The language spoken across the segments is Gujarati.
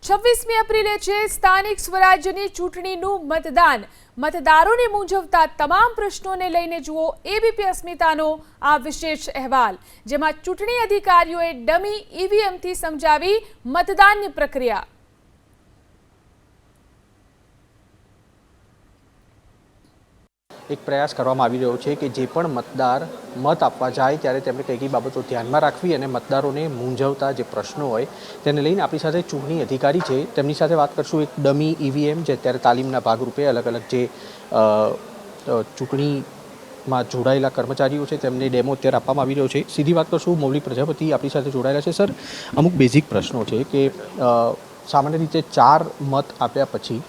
26મી એપ્રિલે છે સ્થાનિક સ્વરાજ્યની ચૂંટણીનું મતદાન। મતદારોને મૂંઝવતા તમામ પ્રશ્નોને લઈને જુઓ એબીપી અસ્મિતાનો આ વિશેષ અહેવાલ, જેમાં ચૂંટણી અધિકારીઓએ ડમી ઈવીએમથી સમજાવી મતદાનની પ્રક્રિયા। એક પ્રયાસ કરવામાં આવી રહ્યો છે કે જે પણ મતદાર મત આપવા જાય ત્યારે તેમણે કઈ કઈ બાબતો ધ્યાનમાં રાખવી અને મતદારોને મૂંઝવતા જે પ્રશ્નો હોય તેને લઈને આપણી સાથે ચૂંટણી અધિકારી છે તેમની સાથે વાત કરશું। એક ડમી ઈવીએમ જે અત્યારે તાલીમના ભાગરૂપે અલગ અલગ જે ચૂંટણીમાં જોડાયેલા કર્મચારીઓ છે તેમને ડેમો અત્યારે આપવામાં આવી રહ્યો છે। સીધી વાત કરશું, મૌલિક પ્રજાપતિ આપણી સાથે જોડાયેલા છે। સર, અમુક બેઝિક પ્રશ્નો છે કે સામાન્ય રીતે 4 મત આપ્યા પછી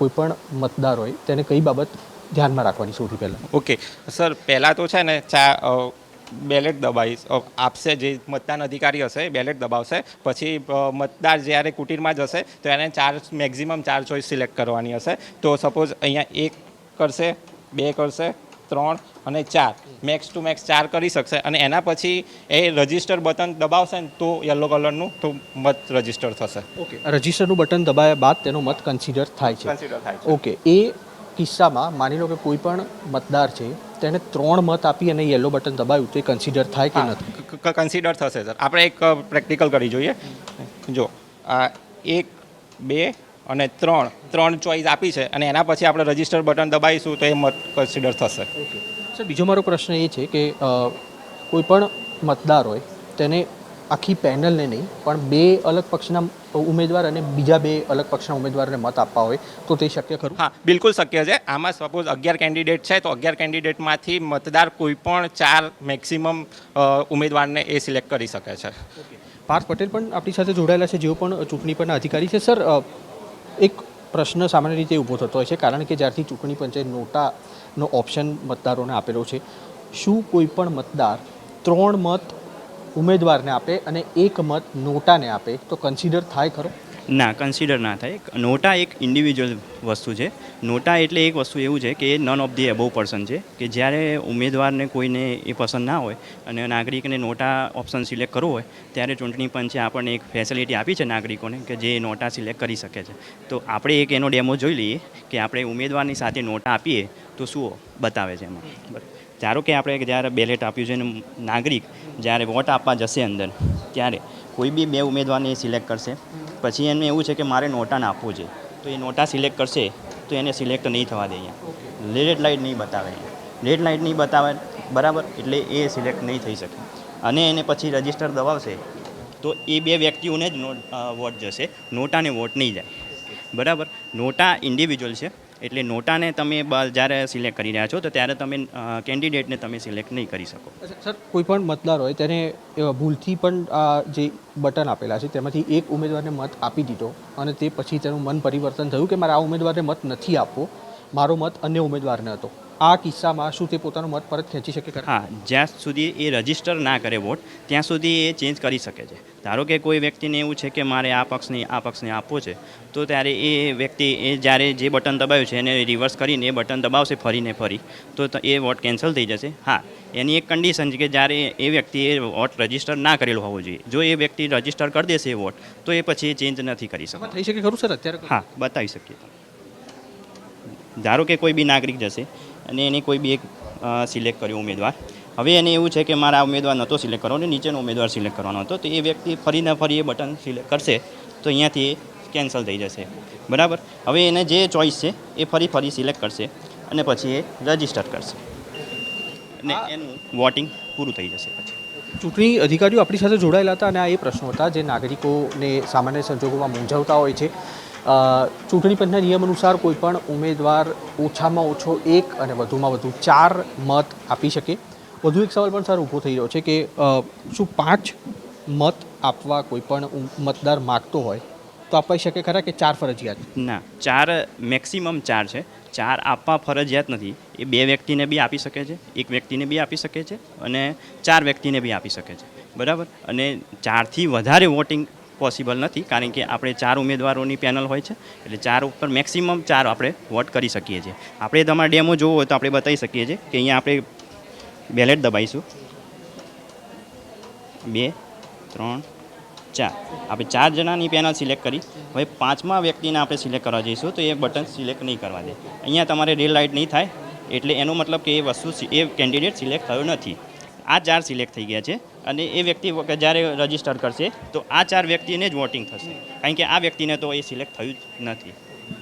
કોઈ પણ મતદાર હોય તેને કઈ બાબત ધ્યાનમાં રાખવાની સૌથી પહેલાં? ઓકે સર, પહેલાં તો છે ને બેલેટ દબાવીશ આપશે, જે મતદાન અધિકારી હશે બેલેટ દબાવશે, પછી મતદાર જ્યારે કુટીરમાં જશે તો એને મેક્ઝિમમ 4 ચોઈસ સિલેક્ટ કરવાની હશે। તો સપોઝ અહીંયા 1 કરશે, 2 કરશે, 3 અને 4, મેક્સ ટુ મેક્સ 4 કરી શકશે અને એના પછી એ રજિસ્ટર બટન દબાવશે ને તો યલો કલરનું તો મત રજિસ્ટર થશે। ઓકે, રજિસ્ટરનું બટન દબાવ્યા બાદ તેનો મત કન્સિડર થાય છે। ઓકે, એ કિસ્સામાં માની લો કે કોઈ પણ મતદાર છે તેને 3 મત આપી અને યલો બટન દબાવ્યું તો એ કન્સિડર થાય કે નથી? કન્સિડર થશે સર। આપણે એક પ્રેક્ટિકલ કરી જોઈએ। જો આ 1, 2 અને 3 ચોઈસ આપી છે અને એના પછી આપણે રજિસ્ટર બટન દબાવીશું તો એ મત કન્સિડર થશે। ઓકે સર, બીજો મારો પ્રશ્ન એ છે કે કોઈ પણ મતદાર હોય તેને આખી પેનલને નહીં પણ 2 અલગ પક્ષના ઉમેદવાર અને બીજા 2 અલગ પક્ષના ઉમેદવારને મત આપવા હોય તો તે શક્ય ખરું? હા, બિલકુલ શક્ય છે। આમાં સપોઝ 11 કેન્ડિડેટ છે તો 11 કેન્ડિડેટમાંથી મતદાર કોઈ પણ 4 મેક્સિમમ ઉમેદવારને એ સિલેક્ટ કરી શકે છે। પાર્થ પટેલ પણ આપણી સાથે જોડાયેલા છે, જેઓ પણ ચૂંટણી પંચના અધિકારી છે। સર, એક પ્રશ્ન સામાન્ય રીતે ઊભો થતો હોય છે કારણ કે જ્યારથી ચૂંટણી પંચે નોટાનો ઓપ્શન મતદારોને આપેલો છે, શું કોઈ પણ મતદાર 3 મત ઉમેદવારને આપે અને 1 મત નોટાને આપે તો કન્સિડર થાય ખરો? ના, કન્સિડર ના થાય। નોટા એક ઇન્ડિવિજ્યુઅલ વસ્તુ છે। નોટા એટલે એક વસ્તુ એવું છે કે એ none of the above person છે કે જ્યારે ઉમેદવારને કોઈને એ પસંદ ના હોય અને નાગરિકને નોટા ઓપ્શન સિલેક્ટ કરવો હોય ત્યારે ચૂંટણી પંચે આપણને એક ફેસિલિટી આપી છે નાગરિકોને કે જે નોટા સિલેક્ટ કરી શકે છે। તો આપણે એક એનો ડેમો જોઈ લઈએ કે આપણે ઉમેદવારની સાથે નોટા આપીએ તો શું બતાવે છે એમાં। ધારો કે આપણે જ્યારે બેલેટ આપ્યું છે અને નાગરિક જ્યારે વોટ આપવા જશે અંદર ત્યારે કોઈ બી 2 ઉમેદવારને સિલેક્ટ કરશે, પછી એમને એવું છે કે મારે નોટાને આપવું છે તો એ નોટા સિલેક્ટ કરશે તો એને સિલેક્ટ નહીં થવા દે। અહીંયા રેડ લાઇટ નહીં બતાવે, રેડ લાઇટ નહીં બતાવે, બરાબર, એટલે એ સિલેક્ટ નહીં થઈ શકે અને એને પછી રજિસ્ટર દબાવશે તો એ 2 વ્યક્તિઓને જ વોટ જશે, નોટાને વોટ નહીં જાય, બરાબર। નોટા ઇન્ડિવિજ્યુઅલ છે એટલે નોટાને તમે જ્યારે સિલેક્ટ કરી રહ્યા છો તો ત્યારે તમે કેન્ડિડેટને તમે સિલેક્ટ નહીં કરી શકો। સર, કોઈ પણ મતદાર હોય તેને ભૂલથી પણ આ જે બટન આપેલા છે તેમાંથી એક ઉમેદવારને મત આપી દીધો અને તે પછી તેનું મન પરિવર્તન થયું કે મારે આ ઉમેદવારને મત નથી આપવો, મારો મત અન્ય ઉમેદવારને હતો, આ કિસ્સામાં શું તે પોતાનો મત પરત ખેંચી શકે? હા, જ્યાં સુધી એ રજિસ્ટર ના કરે વોટ ત્યાં સુધી એ ચેન્જ કરી શકે છે। ધારો કે કોઈ વ્યક્તિને એવું છે કે મારે આ પક્ષને આપવો છે તો ત્યારે એ વ્યક્તિ એ જ્યારે જે બટન દબાવ્યું છે એને રિવર્સ કરીને એ બટન દબાવશે ફરીને ફરી તો એ વોટ કેન્સલ થઈ જશે। હા, એની એક કન્ડિશન છે કે જ્યારે એ વ્યક્તિએ વોટ રજિસ્ટર ના કરેલો હોવો જોઈએ। જો એ વ્યક્તિ રજિસ્ટર કરી દેશે એ વોટ તો એ પછી એ ચેન્જ નથી કરી શકતો। થઈ શકે ખરું સર અત્યારે? હા, બતાવી શકીએ। ધારો કે કોઈ બી નાગરિક જશે અને એને કોઈ બી એક સિલેક્ટ કર્યો ઉમેદવાર, હવે એને એવું છે કે મારા ઉમેદવાર નહોતો સિલેક્ટ કરવાનો અને નીચેનો ઉમેદવાર સિલેક્ટ કરવાનો હતો તો એ વ્યક્તિ ફરીને ફરી એ બટન સિલેક્ટ કરશે તો અહીંયાથી કેન્સલ થઈ જશે, બરાબર। હવે એને જે ચોઈસ છે એ ફરી સિલેક્ટ કરશે અને પછી એ રજિસ્ટર કરશે અને એનું વોટિંગ પૂરું થઈ જશે। પછી ચૂંટણી અધિકારીઓ આપણી સાથે જોડાયેલા હતા અને આ એ પ્રશ્નો હતા જે નાગરિકોને સામાન્ય સંજોગોમાં મૂંઝવતા હોય છે। ચૂંટણી પંચના નિયમ અનુસાર કોઈ પણ ઉમેદવાર ઓછામાં ઓછો 1 અને વધુમાં વધુ 4 મત આપી શકે। વધુ એક સવાલ પણ સર ઊભો થઈ રહ્યો છે કે શું 5 મત આપવા કોઈ પણ મતદાર માગતો હોય તો અપાઈ શકે ખરા કે 4 ફરજિયાત? ના, 4 મેક્સિમમ 4 છે। 4 આપવા ફરજિયાત નથી। એ 2 વ્યક્તિને બી આપી શકે છે, 1 વ્યક્તિને બી આપી શકે છે અને 4 વ્યક્તિને બી આપી શકે છે, બરાબર। અને 4થી વધારે વોટિંગ પોસિબલ નથી કારણ કે આપણે 4 ઉમેદવારોની પેનલ હોય છે એટલે 4 ઉપર મેક્સિમમ 4 આપણે વોટ કરી શકીએ છીએ। આપણે તમારે ડેમો જોવો હોય તો આપણે બતાવી શકીએ છીએ કે અહીંયા આપણે બેલેટ દબાવીશું, 2, 3, 4 આપણે 4 જણાની પેનલ સિલેક્ટ કરી. હવે 5મા વ્યક્તિને આપણે સિલેક્ટ કરવા જઈશું તો એ બટન સિલેક્ટ નહીં કરવા દે. અહીંયા તમારે રેડ લાઇટ નહીં થાય એટલે એનો મતલબ કે એ વસ્તુ એ કેન્ડિડેટ સિલેક્ટ થયો નથી. આ 4 સિલેક્ટ થઈ ગયા છે અને એ વ્યક્તિ જ્યારે રજિસ્ટર કરશે તો આ 4 વ્યક્તિને જ વોટિંગ થશે, કારણ કે આ વ્યક્તિને તો એ સિલેક્ટ થયું જ નથી.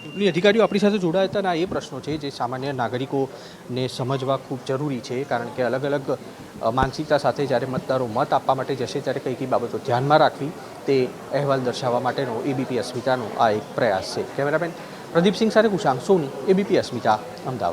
ચૂંટણી અધિકારીઓ આપણી સાથે જોડાયા હતા અને આ એ પ્રશ્નો છે જે સામાન્ય નાગરિકોને સમજવા ખૂબ જરૂરી છે, કારણ કે અલગ અલગ માનસિકતા સાથે જ્યારે મતદારો મત આપવા માટે જશે ત્યારે કઈ કઈ બાબતો ધ્યાનમાં રાખવી તે અહેવાલ દર્શાવવા માટેનો એબીપી અસ્મિતાનો આ એક પ્રયાસ છે. કેમેરામેન પ્રદીપસિંહ સાથે કુશાંગ સોની, એબીપી અસ્મિતા, અમદાવાદ.